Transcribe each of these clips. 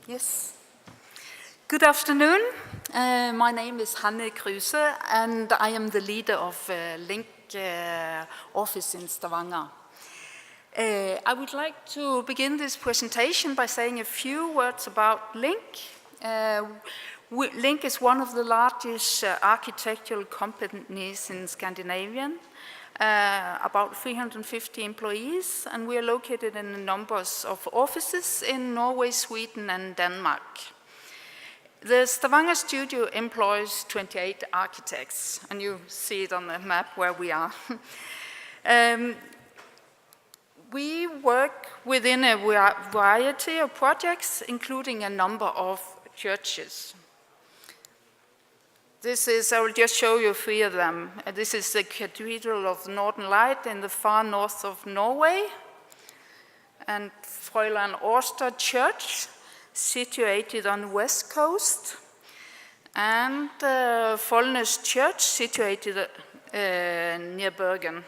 Yes. Good afternoon. My name is Hanne Kruse, and I am the leader of Link office in Stavanger. I would like to begin this presentation by saying a few words about Link. Link is one of the largest architectural companies in Scandinavia, about 350 employees, and we are located in a number of offices in Norway, Sweden, and Denmark. The Stavanger studio employs 28 architects, and you see it on the map where we are. We work within a variety of projects, including a number of churches. I will just show you three of them. This is the Cathedral of the Northern Light in the far north of Norway, and Fräulein Årstad Church, situated on the west coast, and Follnes Church, situated near Bergen.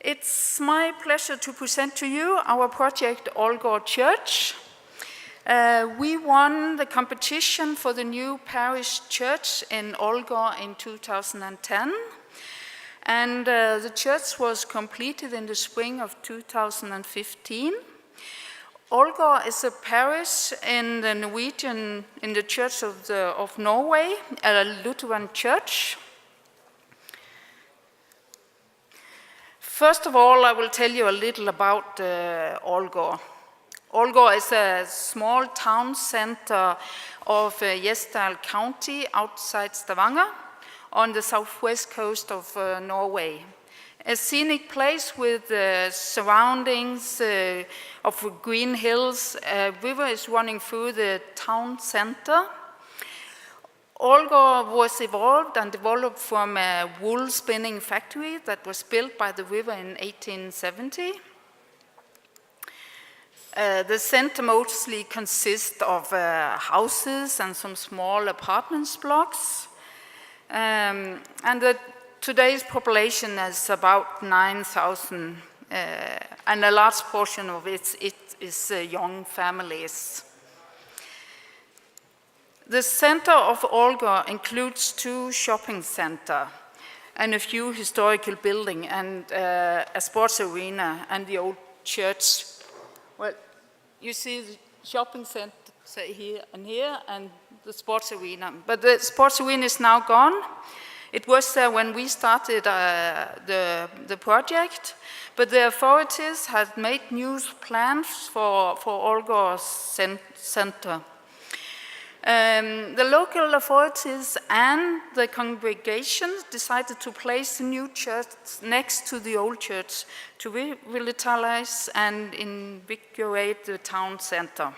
It's my pleasure to present to you our project Algard Church. We won the competition for the new parish church in Algard in 2010, and the church was completed in the spring of 2015. Algard is a parish in the Church of Norway, a Lutheran church. First of all, I will tell you a little about Algard. Algard is a small town center of Gjesdal County outside Stavanger on the southwest coast of Norway. A scenic place with surroundings of green hills. A river is running through the town center. Algard was evolved and developed from a wool spinning factory that was built by the river in 1870. The center mostly consists of houses and some small apartment blocks. And today's population is about 9,000, and a large portion of it is young families. The center of Algard includes 2 shopping centers and a few historical buildings and a sports arena and the old church. Well, you see the shopping center here and the sports arena, but the sports arena is now gone. It was there when we started the project, but the authorities had made new plans for Algard center. The local authorities and the congregation decided to place the new church next to the old church to revitalize and invigorate the town center.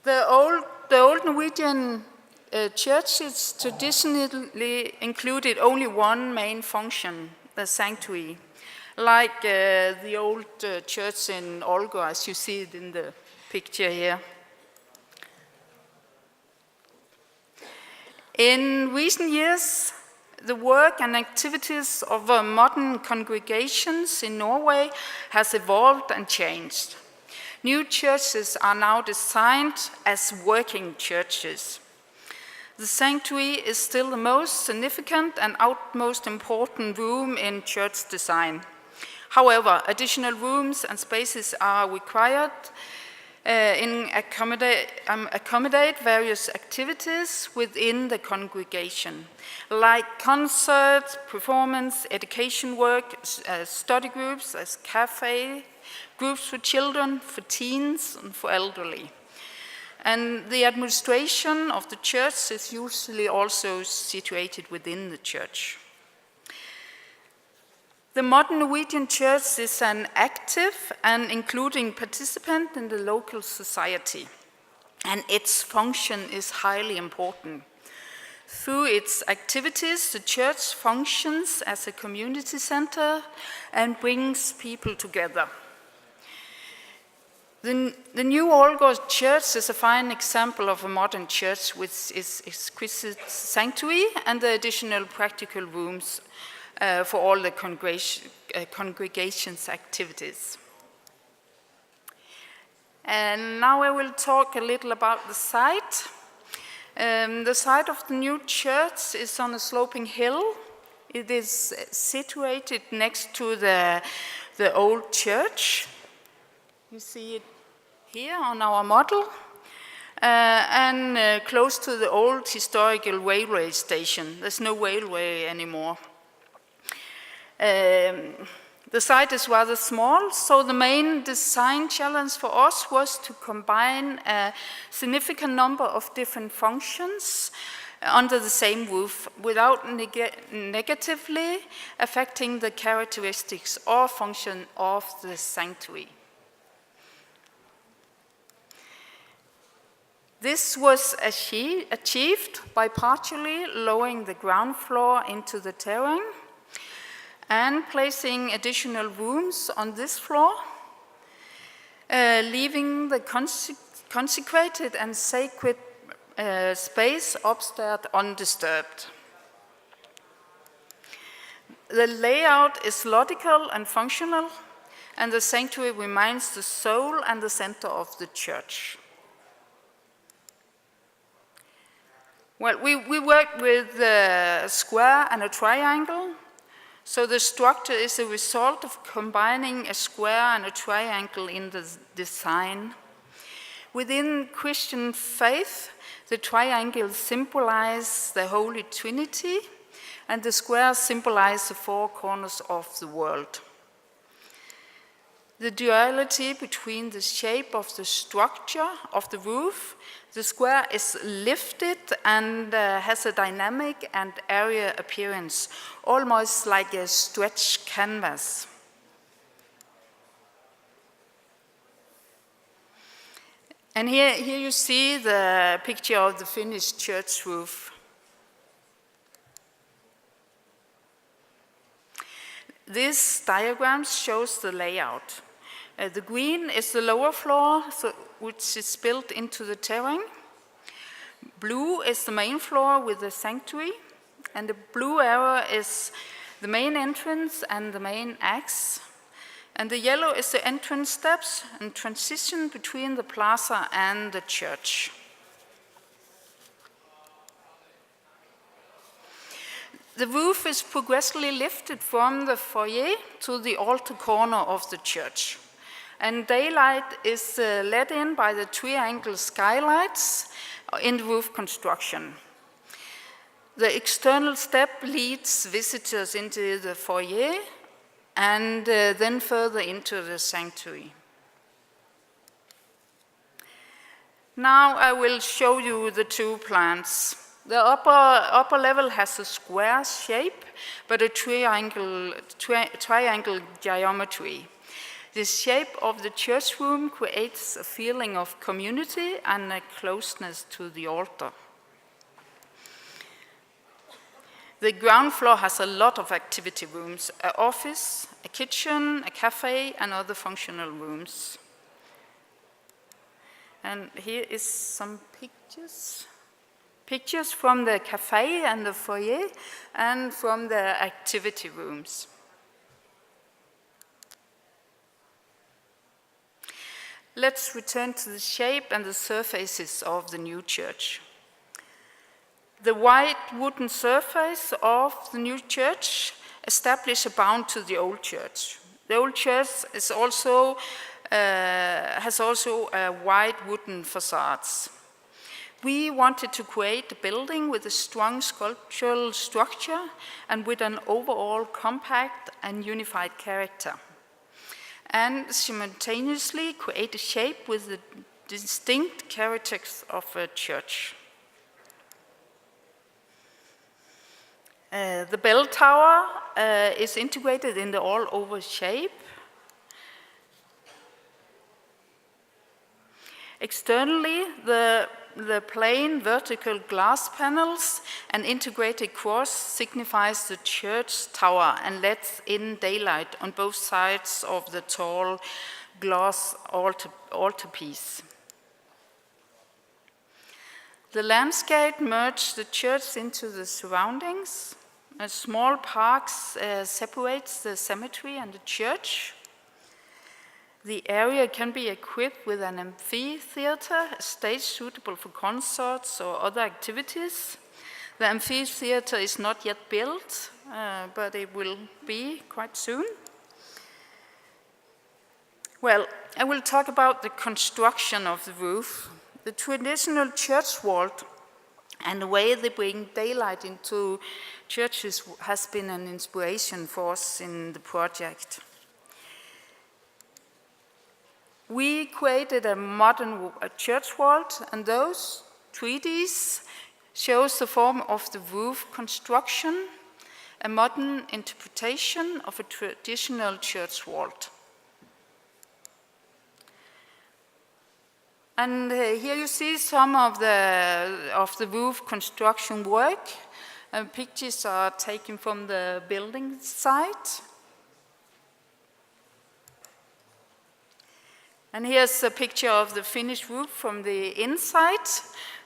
The old Norwegian churches traditionally included only one main function, the sanctuary, like the old church in Algard, as you see it in the picture here. In recent years, the work and activities of modern congregations in Norway has evolved and changed. New churches are now designed as working churches. The sanctuary is still the most significant and utmost important room in church design. However, additional rooms and spaces are required accommodate various activities within the congregation, like concerts, performance, education work, study groups, as cafe, groups for children, for teens, and for elderly. And the administration of the church is usually also situated within the church. The modern Norwegian church is an active and including participant in the local society, and its function is highly important. Through its activities, the church functions as a community center and brings people together. The new Algard Church is a fine example of a modern church with its exquisite sanctuary and the additional practical rooms for all the congregation's activities. And now I will talk a little about the site. The site of the new church is on a sloping hill. It is situated next to the old church. You see it here on our model. And close to the old historical railway station. There's no railway anymore. The site is rather small, so the main design challenge for us was to combine a significant number of different functions under the same roof without negatively affecting the characteristics or function of the sanctuary. This was achieved by partially lowering the ground floor into the terrain and placing additional rooms on this floor, leaving the consecrated and sacred space upstairs undisturbed. The layout is logical and functional, and the sanctuary remains the soul and the center of the church. Well, we work with a square and a triangle. So the structure is a result of combining a square and a triangle in the design. Within Christian faith, the triangle symbolizes the Holy Trinity, and the square symbolizes the four corners of the world. The duality between the shape of the structure of the roof, the square is lifted and has a dynamic and area appearance, almost like a stretched canvas. And here you see the picture of the finished church roof. This diagram shows the layout. The green is the lower floor, which is built into the terrain. Blue is the main floor with the sanctuary, and the blue arrow is the main entrance and the main axe. And the yellow is the entrance steps and transition between the plaza and the church. The roof is progressively lifted from the foyer to the altar corner of the church. And daylight is let in by the triangle skylights in the roof construction. The external step leads visitors into the foyer and then further into the sanctuary. Now I will show you the two plans. The upper level has a square shape, but a triangle geometry. The shape of the church room creates a feeling of community and a closeness to the altar. The ground floor has a lot of activity rooms, an office, a kitchen, a cafe, and other functional rooms. And here is some pictures. Pictures from the cafe and the foyer and from the activity rooms. Let's return to the shape and the surfaces of the new church. The white wooden surface of the new church establishes a bound to the old church. The old church has also white wooden facades. We wanted to create a building with a strong sculptural structure and with an overall compact and unified character, and simultaneously create a shape with the distinct characteristics of a church. The bell tower is integrated in the all-over shape. Externally, the plain vertical glass panels and integrated cross signifies the church tower and lets in daylight on both sides of the tall glass altarpiece. The landscape merged the church into the surroundings. A small park separates the cemetery and the church. The area can be equipped with an amphitheater, a stage suitable for concerts or other activities. The amphitheater is not yet built, but it will be quite soon. Well, I will talk about the construction of the roof. The traditional church vault and the way they bring daylight into churches has been an inspiration for us in the project. We created a modern church vault, and those 3Ds shows the form of the roof construction, a modern interpretation of a traditional church vault. And here you see some of the roof construction work. Pictures are taken from the building site. And here's a picture of the finished roof from the inside.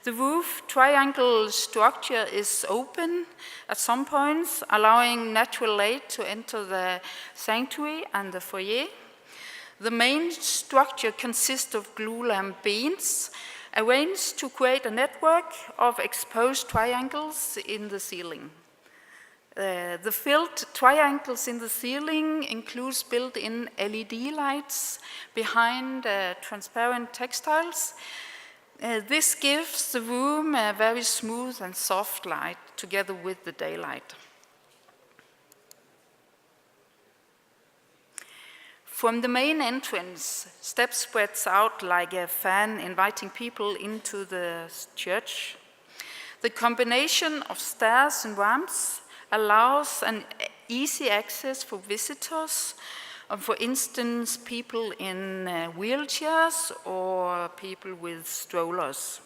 The roof triangle structure is open at some points, allowing natural light to enter the sanctuary and the foyer. The main structure consists of glue lamp beams arranged to create a network of exposed triangles in the ceiling. The filled triangles in the ceiling includes built-in LED lights behind transparent textiles. This gives the room a very smooth and soft light together with the daylight. From the main entrance, steps spreads out like a fan inviting people into the church. The combination of stairs and ramps allows an easy access for visitors, for instance, people in wheelchairs or people with strollers.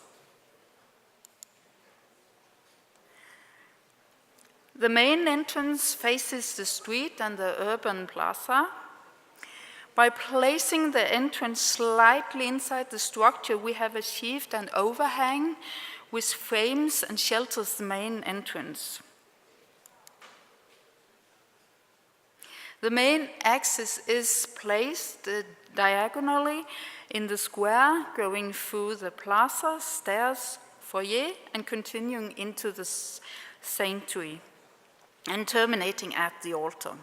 The main entrance faces the street and the urban plaza. By placing the entrance slightly inside the structure, we have achieved an overhang which frames and shelters the main entrance. The main axis is placed diagonally in the square, going through the plaza, stairs, foyer, and continuing into the sanctuary, and terminating at the altar.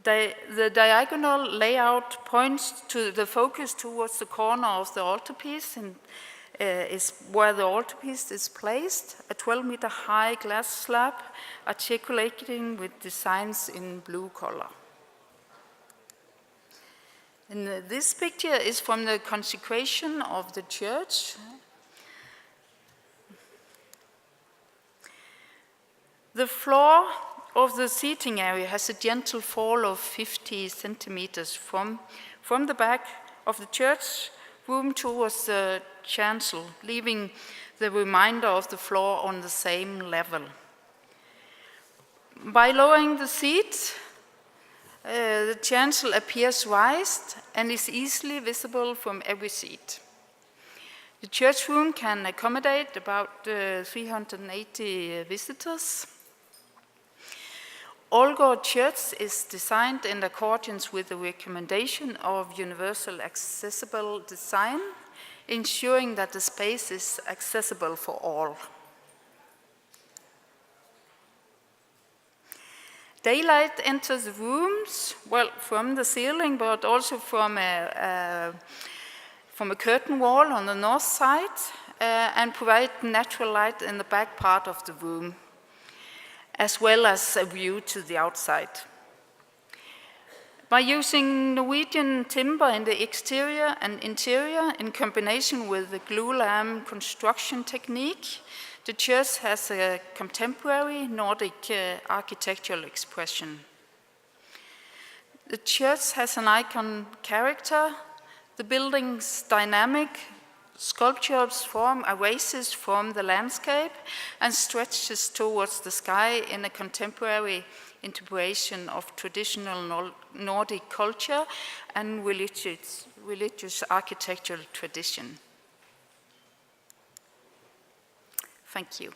The diagonal layout points to the focus towards the corner of the altarpiece and is where the altarpiece is placed, a 12-meter high glass slab articulating with designs in blue color. And this picture is from the consecration of the church. The floor of the seating area has a gentle fall of 50 centimeters from the back of the church room towards the chancel, leaving the remainder of the floor on the same level. By lowering the seat, the chancel appears raised and is easily visible from every seat. The church room can accommodate about 380 visitors. Algard Church is designed in accordance with the recommendation of universal accessible design, ensuring that the space is accessible for all. Daylight enters the rooms, well, from the ceiling, but also from a curtain wall on the north side, and provide natural light in the back part of the room, as well as a view to the outside. By using Norwegian timber in the exterior and interior in combination with the glue lamp construction technique, the church has a contemporary Nordic architectural expression. The church has an icon character. The building's dynamic sculptures form oasis from the landscape and stretches towards the sky in a contemporary integration of traditional Nordic culture and religious architectural tradition. Thank you.